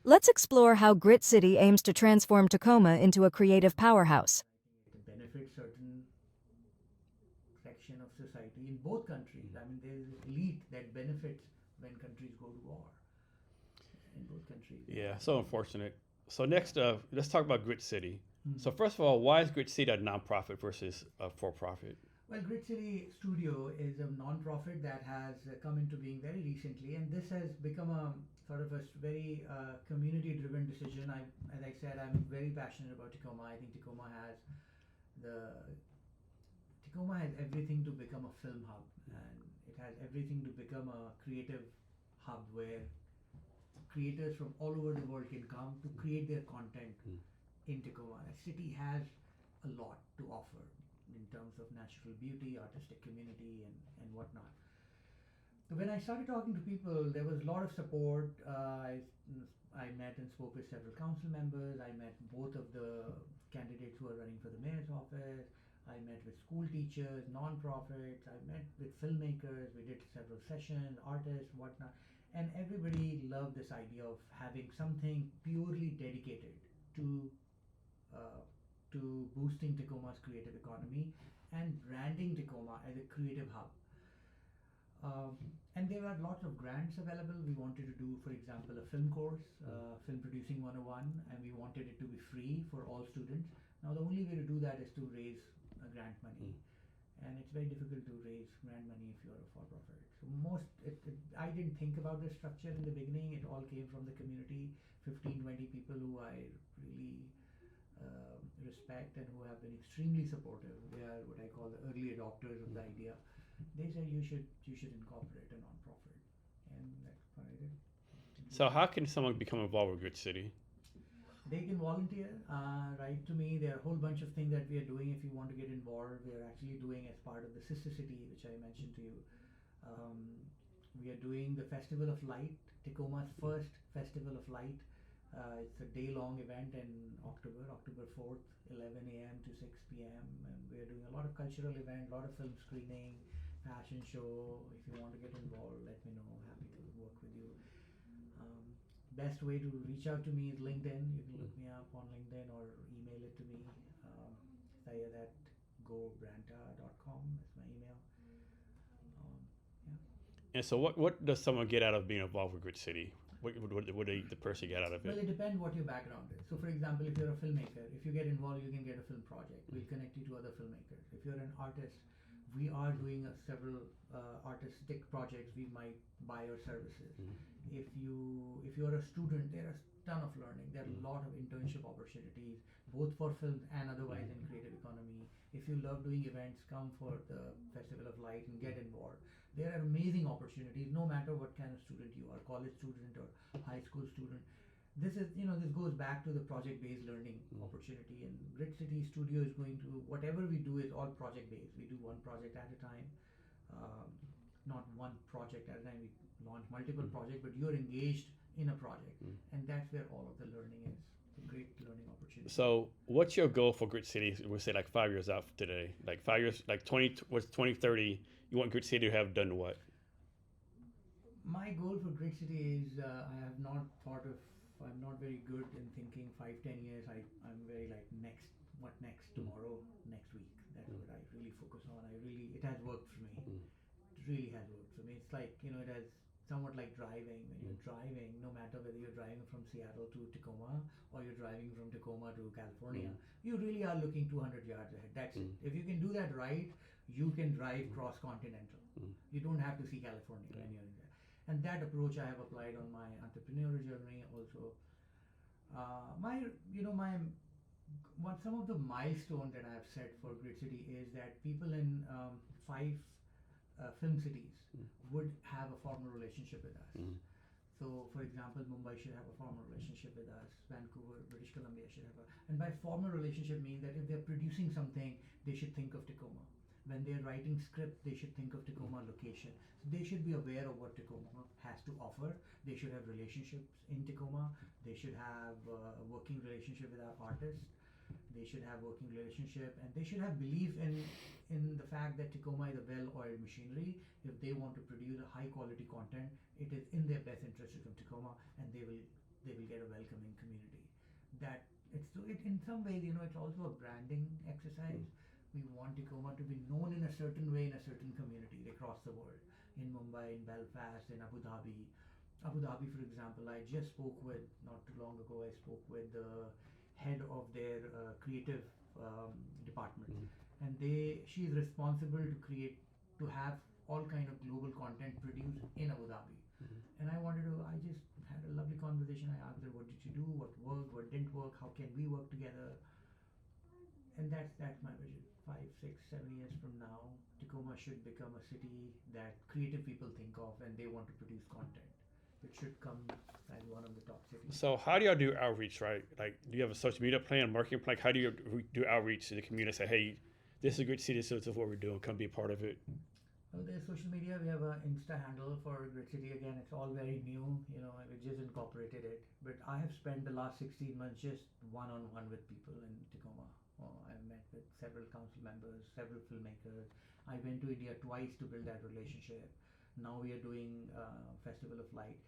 Let's explore how Grit City aims to transform Tacoma into a creative powerhouse. It benefits certain section of society in both countries. I mean, there is this elite that benefits when countries go to war in both countries. Yeah, so unfortunate. So next, let's talk about Grit City. So Hmm. first of all, why is Grit City a nonprofit versus a for-profit? Well, Grit City Studio is a non-profit that has come into being very recently, and this has become a sort of a very community-driven decision. As I said, I'm very passionate about Tacoma. I think the Tacoma has everything to become a film hub, and it has everything to become a creative hub where creators from all over the world can come to create their content Mm. in Tacoma. The city has a lot to offer in terms of natural beauty, artistic community, and whatnot. So when I started talking to people, there was a lot of support. I met and spoke with several council members. I met both of the candidates who are running for the mayor's office. I met with school teachers, non-profits. I met with filmmakers. We did several sessions, artists, whatnot, and everybody loved this idea of having something purely dedicated to uh, to boosting Tacoma's creative economy and branding Tacoma as a creative hub. And there are lots of grants available. We wanted to do, for example, a film course, Film Producing 101, and we wanted it to be free for all students. Now, the only way to do that is to raise grant money, Mm. and it's very difficult to raise grant money if you're a for-profit. So I didn't think about the structure in the beginning. It all came from the community, 15, 20 people who I really respect and who have been extremely supportive. They are what I call the early adopters of the idea. They said you should incorporate a non-profit, and that's what I did. So how can someone become involved with Grit City? They can volunteer, write to me. There are a whole bunch of things that we are doing. If you want to get involved, we are actually doing as part of the sister city, which I mentioned to you. Um, we are doing the Festival of Light, Tacoma's first Festival of Light. It's a day-long event in October 4th, 11 a.m. to 6 p.m. And we are doing a lot of cultural event, a lot of film screening, fashion show. If you want to get involved, let me know. Happy to work with you. Um, Best way to reach out to me is LinkedIn. You can look me up on LinkedIn or email it to me. Syed at gobranta.com is my email. Yeah. And so what does someone get out of being involved with Grit City? What the person get out of Well, it? it depends what your background is. So, for example, if you're a filmmaker, if you get involved, you can get a film project. We'll connect you to other filmmakers. If you're an artist, we are doing several artistic projects. We might buy your services. Mm. If you're a student, there are a ton of learning. There are a lot of internship opportunities, both for films and otherwise in creative economy. If you love doing events, come for the Festival of Light and get involved. There are amazing opportunities, no matter what kind of student you are, college student or high school student. This goes back to the project based learning opportunity, and Grit City Studio is going to, whatever we do is all project based. We do one project at a time, um, not one project at a time. We launch multiple projects, but you're engaged in a project, and that's where all of the learning is. It's a great learning opportunity. So what's your goal for Grit City? We'll say like 5 years out today, like 5 years, like 2030. You want Grit City to have done what? My goal for Grit City is I have not thought of. I'm not very good in thinking 5, 10 years. I'm very like next. What next? Tomorrow, next week. That's what I really focus on. It has worked for me. It really has worked for me. It's like it has somewhat like driving. When you're driving, no matter whether you're driving from Seattle to Tacoma or you're driving from Tacoma to California, you really are looking 200 yards ahead. That's it. If you can do that right, you can drive cross continental. You don't have to see California when you're in there. And that approach I have applied on my entrepreneurial journey also. My you know my What some of the milestones that I have set for Grid City is that people in five film cities would have a formal relationship with us. So, for example, Mumbai should have a formal relationship with us. Vancouver, British Columbia should have a. And by formal relationship means that if they're producing something, they should think of Tacoma. When they're writing script, they should think of Tacoma location. So they should be aware of what Tacoma has to offer. They should have relationships in Tacoma. They should have a working relationship with our artists. They should have working relationship, and they should have belief in the fact that Tacoma is a well-oiled machinery. If they want to produce a high quality content, it is in their best interest to come to Tacoma, and they will they will get a welcoming community. That in some ways, it's also a branding exercise. We want Tacoma to be known in a certain way in a certain community across the world. In Mumbai, in Belfast, in Abu Dhabi. Abu Dhabi, for example, I just spoke with, not too long ago, I spoke with the head of their creative department. And she is responsible to have all kind of global content produced in Abu Dhabi. And I just had a lovely conversation. I asked her, what did you do? What worked? What didn't work? How can we work together? And that's my vision. 5, 6, 7 years from now, Tacoma should become a city that creative people think of and they want to produce content. It should come as one of the top cities. So how do y'all do outreach, right? Like, do you have a social media plan, marketing plan? Like, how do you do outreach to the community? Say, hey, this is a great city, so this is what we're doing. Come be a part of it. Well, there's social media. We have an Insta handle for Grit City. Again, it's all very new. We just incorporated it. But I have spent the last 16 months just one-on-one with people in Tacoma. I've met with several council members, several filmmakers. I went to India twice to build that relationship. Now we are doing Festival of Light.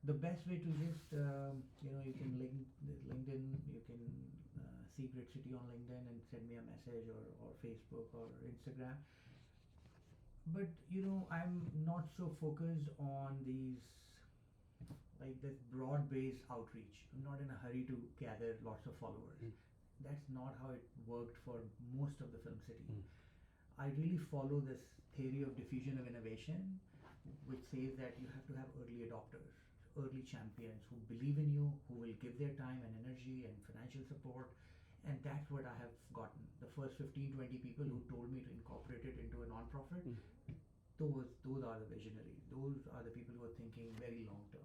The best way to just, you can LinkedIn, you can see Grit City on LinkedIn and send me a message or Facebook or Instagram. But, I'm not so focused on this broad-based outreach. I'm not in a hurry to gather lots of followers. That's not how it worked for most of the film city. I really follow this theory of diffusion of innovation, which says that you have to have early adopters, early champions who believe in you, who will give their time and energy and financial support. And that's what I have gotten. The first 15, 20 people who told me to incorporate it into a non-profit, those are the visionaries. Those are the people who are thinking very long term.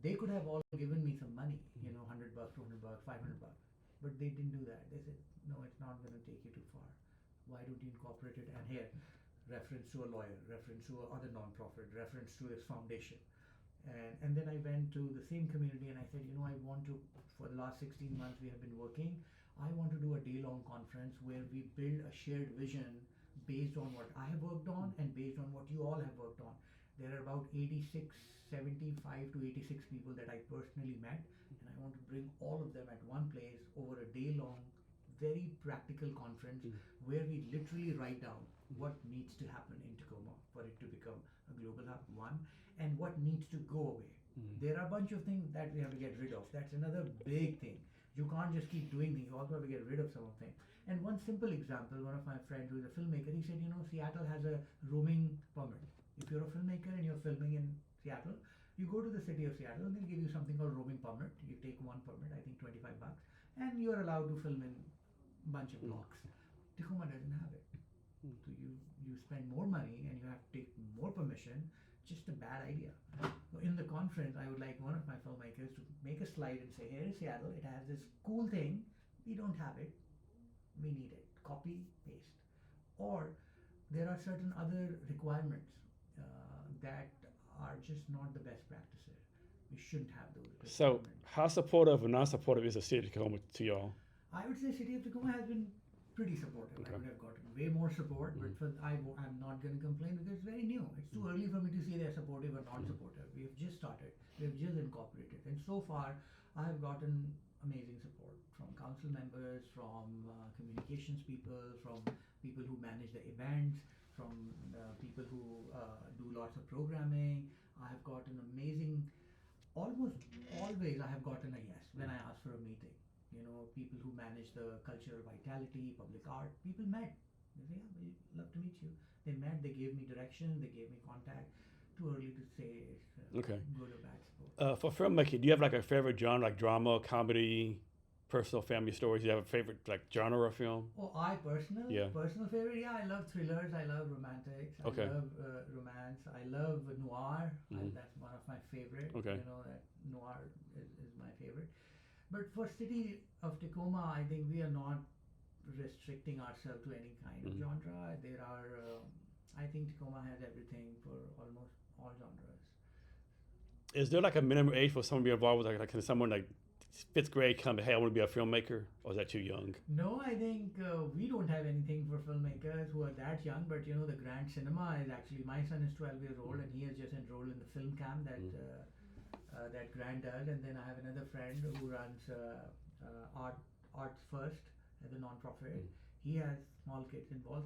They could have all given me some money, $100, $200, $500, but they didn't do that. They said, no, it's not going to take you too far. Why don't you incorporate it? And here, reference to a lawyer, reference to other non-profit, reference to his foundation. And then I went to the same community and I said, I want to, for the last 16 months we have been working, I want to do a day-long conference where we build a shared vision based on what I have worked on and based on what you all have worked on. There are about 75 to 86 people that I personally met, and I want to bring all of them at one place over a day-long, very practical conference where we literally write down what needs to happen in Tacoma for it to become a global hub, one, and what needs to go away. There are a bunch of things that we have to get rid of. That's another big thing. You can't just keep doing things. You also have to get rid of some of things. And one simple example, one of my friends who is a filmmaker, he said, Seattle has a roaming permit. If you're a filmmaker and you're filming in Seattle, you go to the city of Seattle and they'll give you something called roaming permit. You take one permit, I think $25, and you're allowed to film in a bunch of blocks. Tacoma doesn't have it. So you spend more money and you have to take more permission. Just a bad idea. So in the conference, I would like one of my filmmakers to make a slide and say, here is Seattle, it has this cool thing, we don't have it, we need it. Copy, paste. Or there are certain other requirements that are just not the best practices. We shouldn't have those requirements. So how supportive or non-supportive is the city of Tacoma to y'all? I would say City of Tacoma has been pretty supportive. Okay. I would have gotten way more support, but I'm not going to complain because it's very new. It's too early for me to say they're supportive or not supportive. We have just started. We have just incorporated. And so far, I have gotten amazing support from council members, from communications people, from people who manage the events, from people who do lots of programming. I have gotten almost always I have gotten a yes when I ask for a meeting. People who manage the culture, vitality, public art, people met. They say, yeah, we'd love to meet you. They met, they gave me direction, they gave me contact. Too early to say it's Okay. good or bad support. For filmmaking, do you have like a favorite genre, like drama, comedy, personal family stories? Do you have a favorite like genre of film? Oh, personal favorite? Yeah, I love thrillers. I love romantics. Okay. I love romance. I love noir. That's one of my favorite. Okay. That noir is my favorite. But for city of Tacoma, I think we are not restricting ourselves to any kind of genre. There are, I think Tacoma has everything for almost all genres. Is there like a minimum age for someone to be involved with? Like can someone like 5th grade come to, hey, I want to be a filmmaker? Or is that too young? No, I think we don't have anything for filmmakers who are that young, but the Grand Cinema is actually, my son is 12 years old and he has just enrolled in the film camp that that Grant does, and then I have another friend who runs Arts First as a non-profit. He has small kids involved.